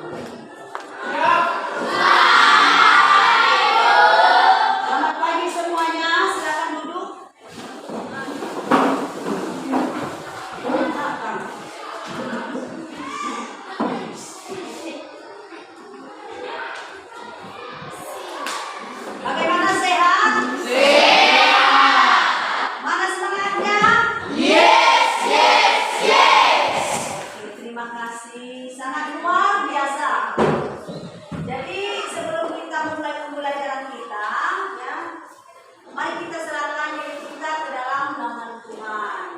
Selamat pagi semuanya, silakan duduk. Bagaimana, sehat? Mana semangatnya? Oke, terima kasih, sangat luar biasa. Jadi sebelum kita mulai pembelajaran kita, ya, mari kita serahkan diri kita ke dalam nama Tuhan.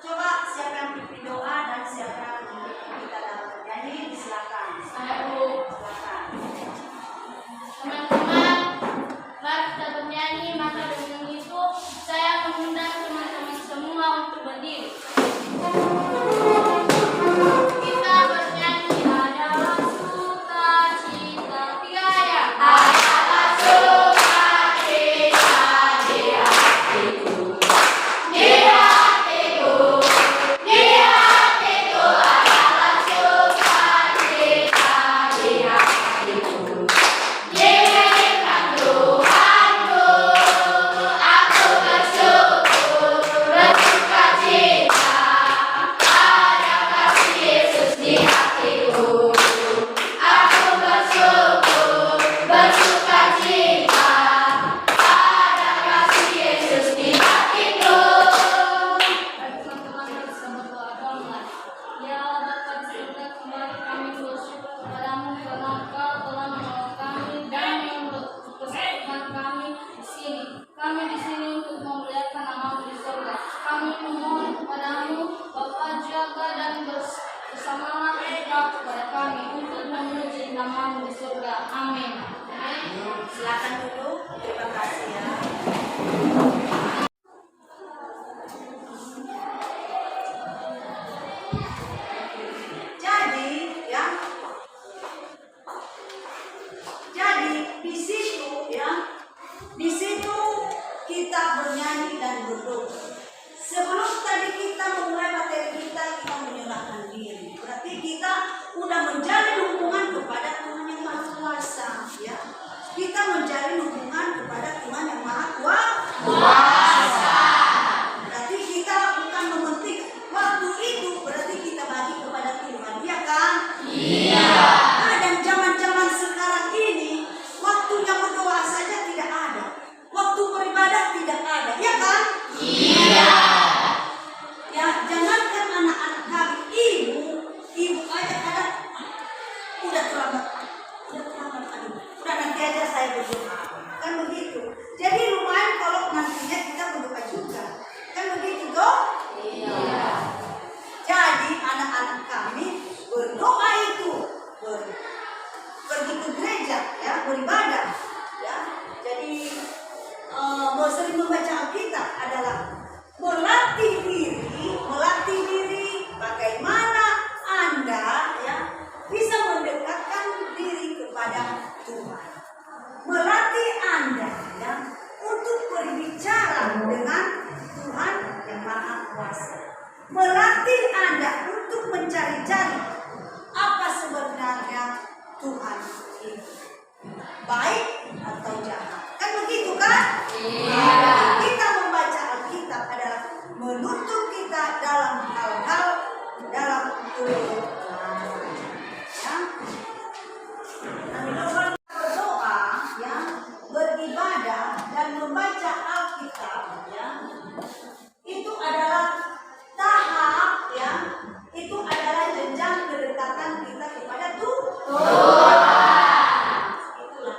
Coba siapa yang pimpin doa dan siapa yang memimpin kita dalam bernyanyi, silakan. Silakan. Teman-teman, mari kita bernyanyi. Maka dengan itu saya mengundang teman-teman semua untuk berdiri. Kita bernyanyi adalah sukacita. Tiga ya. Adalah sukacita di hatiku. Di hatiku. Di hatiku adalah sukacita di hatiku. Nyanyikan Tuhanku, aku bersyukur, bersukacita, ada kasih Yesus di hatiku. Aku bersyukur, bersukacita, ada kasih Yesus di hatiku. Teman-teman harus berdoa dong. Ya Bapa di surga, kembali kami bersyukur kepadamu karena Engkau telah menolong kami dan mempersatukan kami di sini. Kami di sini untuk memuliakan nama-Mu di surga. Kami memohon kepadamu, Bapa, jaga dan bersamalah Engkau kepada kami untuk memuji nama-Mu di surga. Amin. Silakan duduk. Terima kasih ya. Jadi di situ ya, di situ kita bernyanyi dan berdoa. Sebelum tadi kita memulai materi kita menyerahkan diri. Berarti kita udah menjalin hubungan kepada Tuhan yang Maha Kuasa ya. Kita menjalin hubungan kepada Tuhan yang Maha Kuasa. Berarti kita bukan memetik waktu itu, berarti kita bagi kepada Tuhan, ya kan? Iya. Nah, dan zaman-zaman sekarang ini waktunya berdoa saja tidak ada, waktu beribadah tidak ada, ya kan? Iya. Ya, jangankan anak-anak kami, ibu aja kadang udah terlambat, aduh, udah nanti aja saya berdoa, kan begitu. Jadi lumayan kalau nantinya kita berdoa juga, kan begitu toh? Iya. Jadi anak-anak kami berdoa itu pergi ke gereja ya, beribadah ya. Jadi sering membaca Alkitab adalah melatih diri bagaimana Anda ya bisa mendekatkan diri kepada Tuhan. Melatih Anda ya untuk berbicara dengan Tuhan yang Maha Kuasa. Melatih Anda untuk mencari-cari apa sebenarnya Tuhan itu, baik atau jahat. Kan begitu kan? Iya. Kita membaca Alkitab adalah menuntut kita dalam hal-hal dalam kebenaran. Ya. Berdoa ya, beribadah dan membaca Alkitab ya. Itu adalah tahap ya. Itu adalah jenjang kedekatan kita kepada Tuhan. Itulah.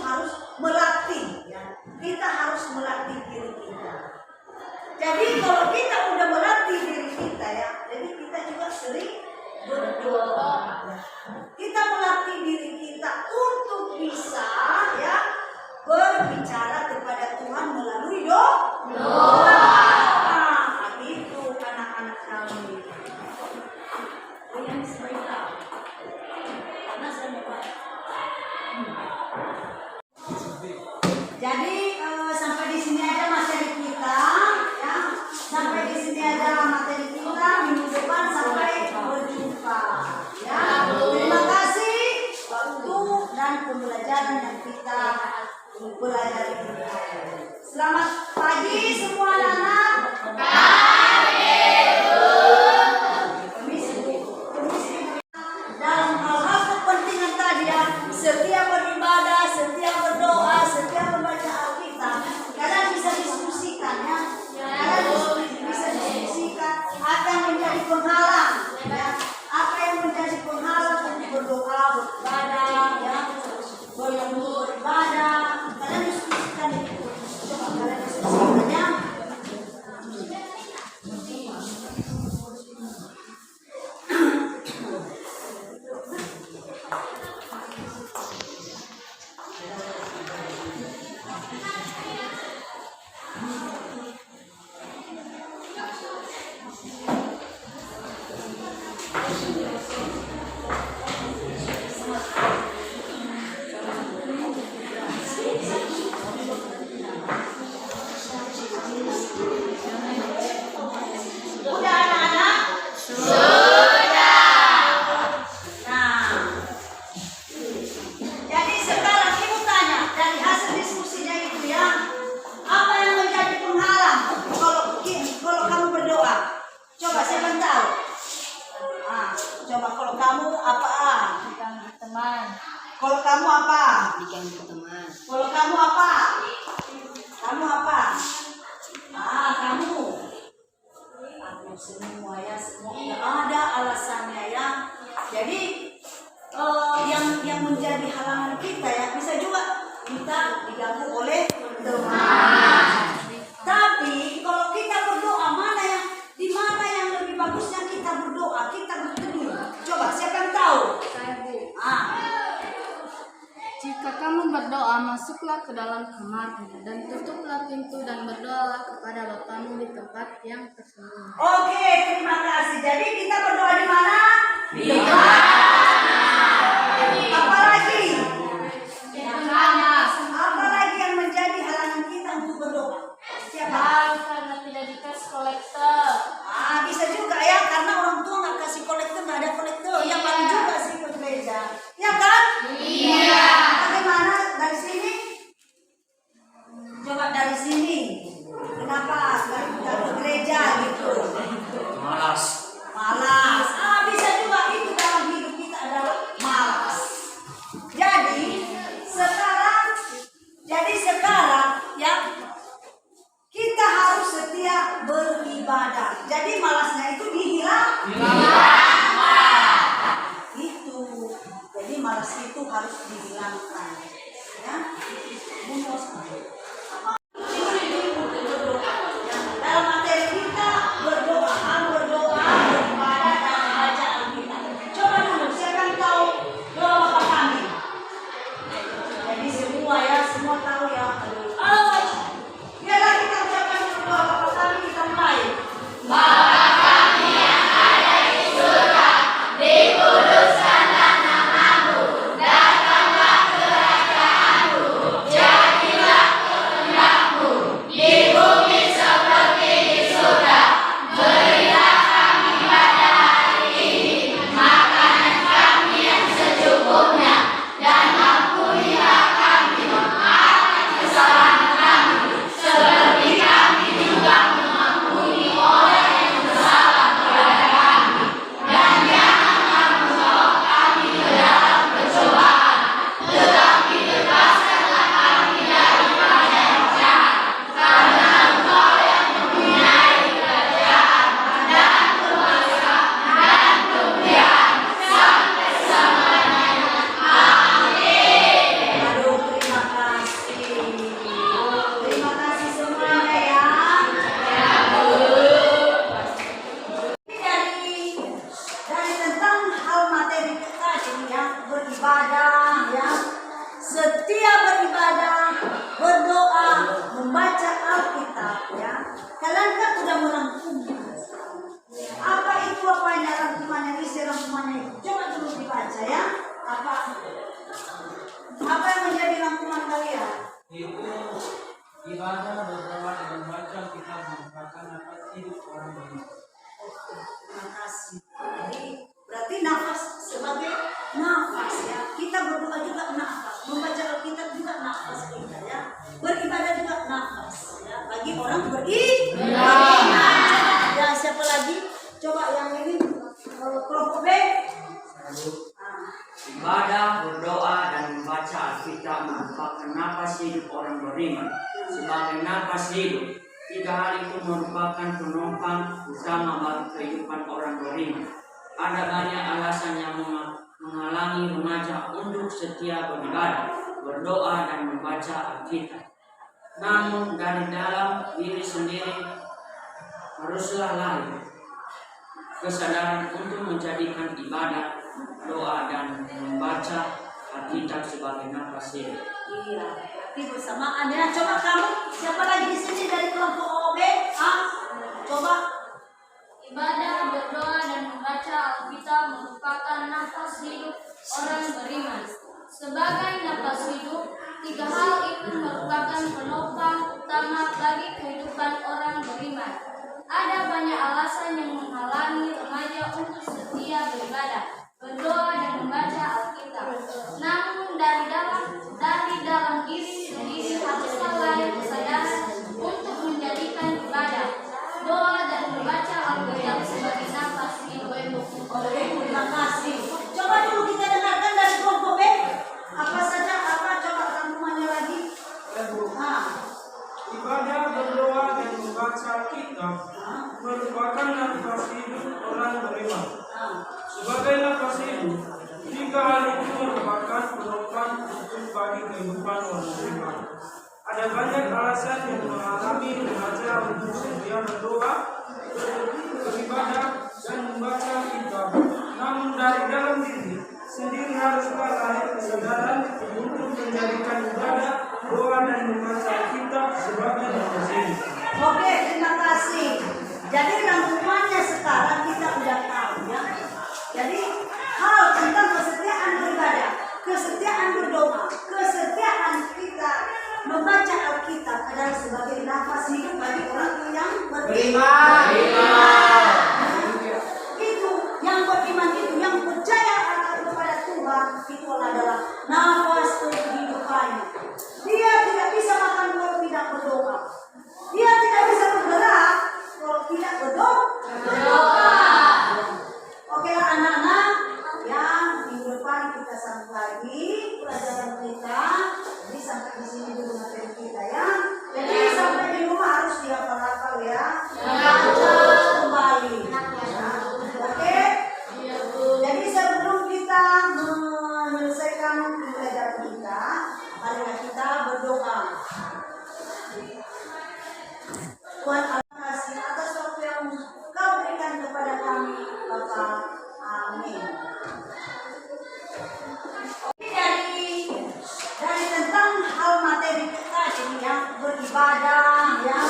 harus melatih, ya. Kita harus melatih diri kita. Jadi kalau kita udah melatih diri kita, ya, jadi kita juga sering berdoa. Ya. Kita melatih diri kita untuk bisa, ya, berbicara kepada Tuhan melalui doa. Nah, itu anak-anak kami. Oh, yang sebentar. Karena saya mau baca. Jadi sampai di sini aja materi kita, ya. Sampai di sini aja materi kita. Minggu depan sampai berjumpa. Ya. Terima kasih waktu dan pembelajaran yang kita pelajari. Selamat pagi semua anak-anak. Dalam hal-hal kepentingan tadi, ya, setiap beribadah, setiap berdoa, setiap membaca Alkitab, kalian bisa diskusikan, ya. Kalian bisa diskusikan apa yang menjadi penghalang, ya. Apa yang menjadi penghalang untuk berdoa, beribadah, ya. Beribadah, kalian diskusikan itu. Coba kalian diskusikan, ya. Udah anak-anak? Nah, jadi sekarang ibu tanya dari hasil diskusinya itu, ya, apa yang menjadi penghalang kalau kamu berdoa? Coba siapa yang tahu? Coba kalau kamu apa? Diganggu teman. Kalau kamu apa? Diganggu teman. Kalau kamu apa? Kamu apa? Kamu. Aku semua, ya, semua nggak ada alasannya, ya. Jadi yang menjadi halangan kita, ya, bisa juga kita diganggu oleh teman. Tapi kalau kita berdoa, di mana yang lebih bagusnya kita berdoa, kita berteduh. Coba siapa yang tahu? Saya, Bu. Jika kamu berdoa, masuklah ke dalam kamarmu dan tutuplah pintu dan berdoalah kepada Bapamu di tempat yang tersembunyi. Oke, terima kasih. Jadi kita berdoa di mana? Di Apalagi? Apalagi yang menjadi halangan kita untuk berdoa? Siapa? Karena tidak dikasih kolektor. Bisa juga, ya, karena orang tua nggak kasih kolektor, nggak ada kolektor. Ya paling juga sih ke gereja, ya kan? Iya. Bagaimana dari sini? Coba dari sini. Kenapa nggak ke gereja gitu? Malas. Bisa juga itu dalam hidup kita adalah malas. Jadi sekarang, ya, kita harus setia beribadah. Jadi malasnya itu itu. Jadi malas itu harus dihilangkan, ya. Dalam materi kita berdoa, beribadah, dan membaca Alkitab. Coba dulu, siapa yang tahu doa Bapa Kami? Jadi semua tahu, ya. Biarlah kita ucapkan dulu doa Bapa Kami, kita mulai. Jadilah orang beriman. Ya, siapa lagi? Coba yang ini kelompok B. Ibadah, berdoa, dan membaca Alkitab merupakan napas hidup orang beriman. Sebagai napas hidup, 3 hal itu merupakan penopang utama bagi kehidupan orang beriman. Ada banyak alasan yang menghalangi remaja untuk setia beribadah, berdoa, dan membaca Alkitab. Namun dari dalam diri sendiri haruslah lahir kesadaran untuk menjadikan ibadah, doa, dan membaca Alkitab sebagai napas hidup. Iya, berarti bersamaan ya. Coba kamu, siapa lagi di sini dari kelompok OB? Coba. Ibadah, berdoa, dan membaca Alkitab merupakan nafas hidup orang beriman. Sebagai nafas hidup, 3 hal itu merupakan penopang utama bagi kehidupan orang beriman. Ada banyak alasan yang menghalangi remaja untuk setia beribadah, berdoa, dan membaca Alkitab. Namun dari dalam diri sendiri haruslah lahir kesadaran untuk menjadikan ibadah, doa, dan membaca Alkitab sebagai nafas hidup. Oke, terima kasih. Coba dulu kita dengarkan dari kelompok B. Apa saja? Coba rangkumannya lagi. Ibadah, berdoa, dan membaca Alkitab merupakan nafas hidup orang beriman. Sebagai nafas hidup, 3 hal itu merupakan penopang untuk bagi kehidupan orang beriman. Ada banyak alasan yang menghalangi remaja untuk setia berdoa, beribadah, dan membaca Alkitab. Namun dari dalam diri sendiri haruslah lahir kesadaran untuk menjadikan ibadah, doa, dan membaca Alkitab sebagai nafas hidup. Oke, terima kasih. Jadi rangkumannya sekarang kita udah tahu ya. Jadi hal tentang kesetiaan beribadah, kesetiaan berdoa, kesetiaan kita membaca Alkitab adalah sebagai nafas hidup bagi orang yang beriman. Itu yang beriman itu, yang percaya kepada Tuhan, itu adalah nafas kehidupannya. Dia tidak bisa makan kalau tidak berdoa. Dia tidak bisa bergerak kalau tidak berdoa. Oke lah anak-anak, yang minggu depan kita sambung lagi pelajaran kita. Jadi sampai di sini dulu materi kita ya. Jadi sampai di rumah harus dihafal-hafal ya. Baca kembali. Oke. Jadi sebelum kita menyelesaikan pelajaran kita, marilah kita berdoa. Tuhan terima kasih atas waktu yang Kau berikan kepada kami, Bapa. Amin. Dari tentang hal materi kita ini yang beribadah, ya,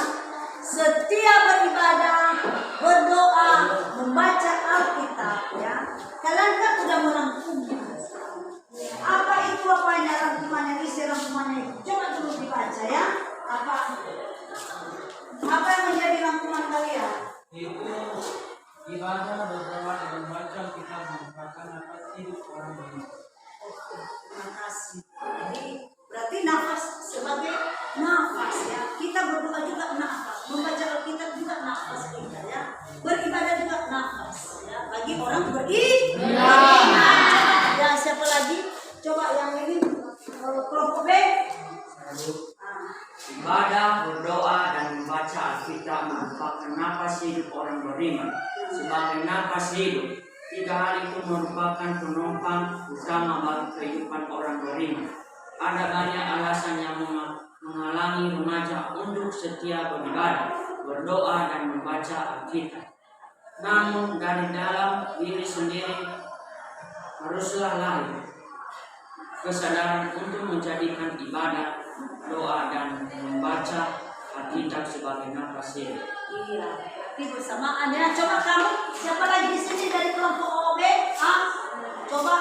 setia beribadah, berdoa, membaca Alkitab, ya. Kalian kan sudah merangkumnya. Apa itu apanya rangkumannya, isi rangkumannya itu? Coba dulu dibaca ya. Apa yang menjadi rangkuman kalian? Itu ibadah, berdoa, dan membaca Alkitab merupakan nafas hidup orang beriman. Terima kasih. Jadi berarti nafas sebagai nafas ya. Kita berdoa juga nafas, membaca Alkitab juga nafas kita ya. Beribadah juga nafas ya. Bagi orang beriman. Ya, siapa lagi? Coba yang ini kelompok B. Ibadah, berdoa, dan membaca Alkitab merupakan napas hidup orang beriman. Sebagai napas hidup, 3 hal itu merupakan penopang utama bagi kehidupan orang beriman. Ada banyak alasan yang menghalangi remaja untuk setia beribadah, berdoa, dan membaca Alkitab. Namun dari dalam diri sendiri haruslah lahir kesadaran untuk menjadikan ibadah, doa, dan membaca Alkitab sebagai nafas hidup. Iya, berarti bersamaan ya. Coba kamu, siapa lagi di sini dari kelompok OB? Coba.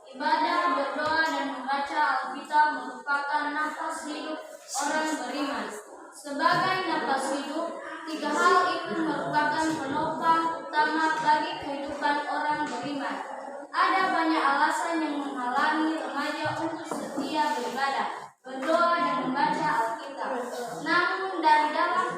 Ibadah, berdoa, dan membaca Alkitab merupakan nafas hidup orang beriman. Sebagai nafas hidup, 3 hal itu merupakan penopang utama bagi kehidupan orang beriman. Ada banyak alasan yang menghalangi remaja untuk setia beribadah, berdoa, dan membaca Alkitab. Namun dari dalam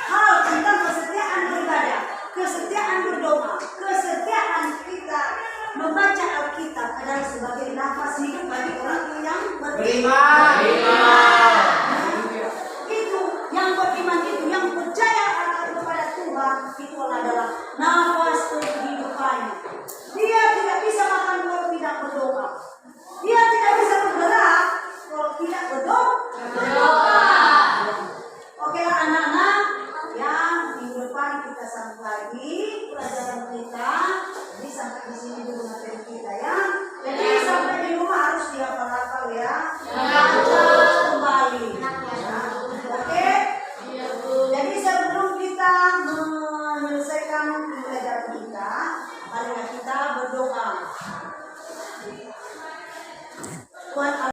hal tentang kesetiaan beribadah, kesetiaan berdoa, kesetiaan kita membaca Alkitab adalah sebagai nafas hidup bagi orang yang beriman. Itu yang beriman itu, yang percaya kepada Tuhan, itu adalah nafas kehidupannya. Dia tidak bisa makan kalau tidak berdoa. Dia tidak bisa bergerak kalau tidak berdoa. Oke lah anak-anak, yang minggu depan kita sambung lagi pelajaran kita. Jadi sampai di sini dulu materi kita ya. Jadi sampai di rumah harus dihafal-hafal ya. Kembali. Oke. Jadi sebelum kita menyelesaikan pelajaran kita, marilah kita berdoa. Tuhan